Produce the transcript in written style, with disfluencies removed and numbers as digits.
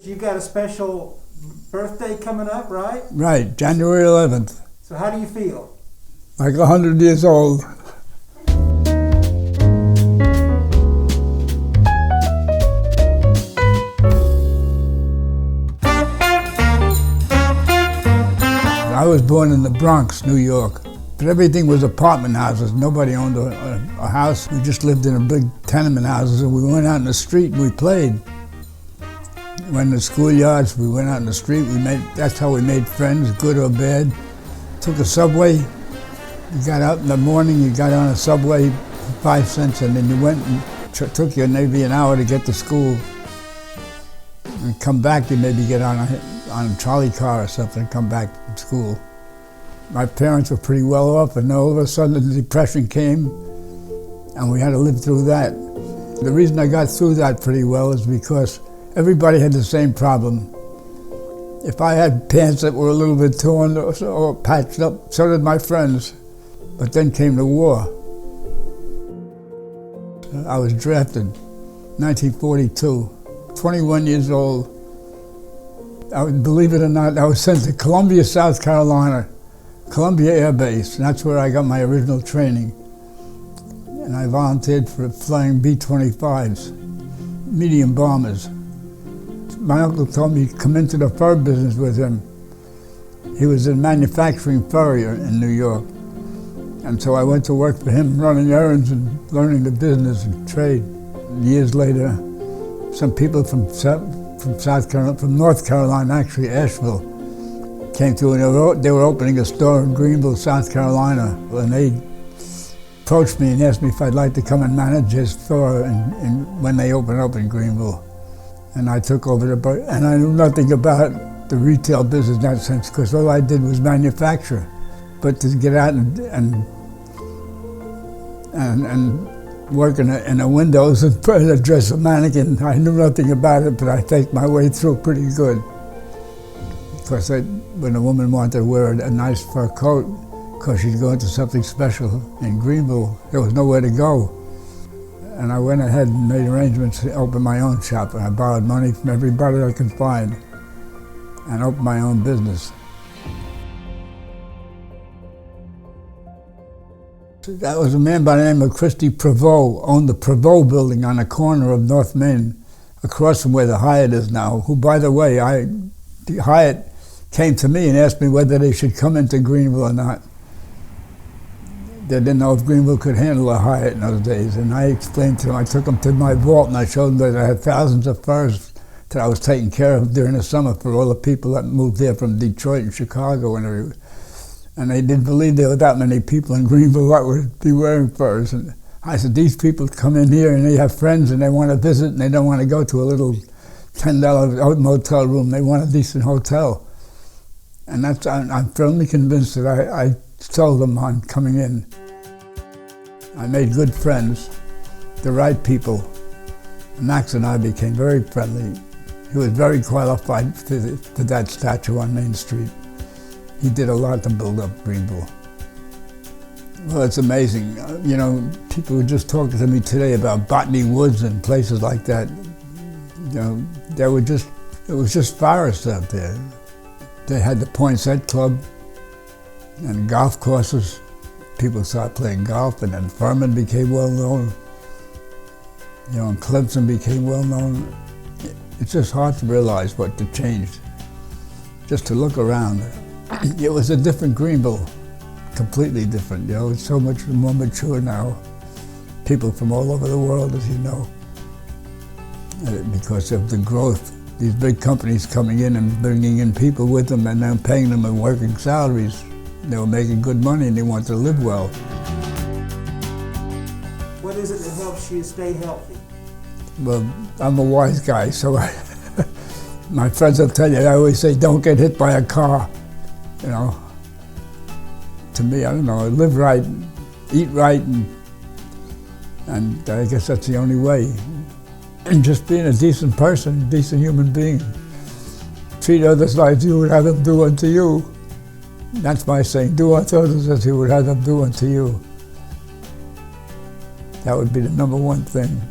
You got a special birthday coming up, right? Right, January 11th. So how do you feel? Like 100 years old. I was born in the Bronx, New York, but everything was apartment houses. Nobody owned a house. We just lived in a big tenement houses, and we went out in the street and we played. We went to schoolyards, we went out in the street. That's how we made friends, good or bad. Took a subway. You got out in the morning, you got on a subway for 5 cents, and then you went and took you maybe an hour to get to school. And come back, you maybe get on a trolley car or something, and come back from school. My parents were pretty well off, and all of a sudden the Depression came, and we had to live through that. The reason I got through that pretty well is because everybody had the same problem. If I had pants that were a little bit torn or patched up, so did my friends. But then came the war. I was drafted 1942, 21 years old. Believe it or not, I was sent to Columbia, South Carolina, Columbia Air Base, and that's where I got my original training. And I volunteered for flying B-25s, medium bombers. My uncle told me to come into the fur business with him. He was a manufacturing furrier in New York. And so I went to work for him, running errands and learning the business and trade. Years later, some people from North Carolina, actually Asheville, came to, and they were opening a store in Greenville, South Carolina. And they approached me and asked me if I'd like to come and manage his store when they opened up in Greenville. And I took over and I knew nothing about the retail business in that sense, because all I did was manufacture. But to get out and work in the windows and dress a mannequin, I knew nothing about it, but I faked my way through pretty good. Because when a woman wanted to wear a nice fur coat, because she's going to something special in Greenville, there was nowhere to go. And I went ahead and made arrangements to open my own shop, and I borrowed money from everybody I could find and opened my own business. That was a man by the name of Christy Prevost, owned the Prevost building on the corner of North Main, across from where the Hyatt is now, who, by the way, the Hyatt came to me and asked me whether they should come into Greenville or not. They didn't know if Greenville could handle a Hyatt in those days, and I explained to them. I took them to my vault and I showed them that I had thousands of furs that I was taking care of during the summer for all the people that moved there from Detroit and Chicago and everywhere. And they didn't believe there were that many people in Greenville that would be wearing furs. And I said, these people come in here and they have friends and they want to visit and they don't want to go to a little $10 motel room. They want a decent hotel. And I'm firmly convinced that I sold them on coming in. I made good friends, the right people. Max and I became very friendly. He was very qualified for that statue on Main Street. He did a lot to build up Greenville. Well, it's amazing. You know, people were just talking to me today about Botany Woods and places like that. You know, it was just forests out there. They had the Poinsett Club and golf courses. People started playing golf, and then Furman became well known. You know, and Clemson became well known. It's just hard to realize what changed. Just to look around. It was a different Greenville, completely different. You know, it's so much more mature now. People from all over the world, as you know, because of the growth. These big companies coming in and bringing in people with them and then paying them and working salaries. They were making good money and they wanted to live well. What is it that helps you stay healthy? Well, I'm a wise guy, so my friends will tell you, I always say, don't get hit by a car. You know, to me, I don't know, live right, eat right, and I guess that's the only way. And just being a decent person, a decent human being. Treat others like you would have them do unto you. That's my saying, do unto others as you would have them do unto you. That would be the #1 thing.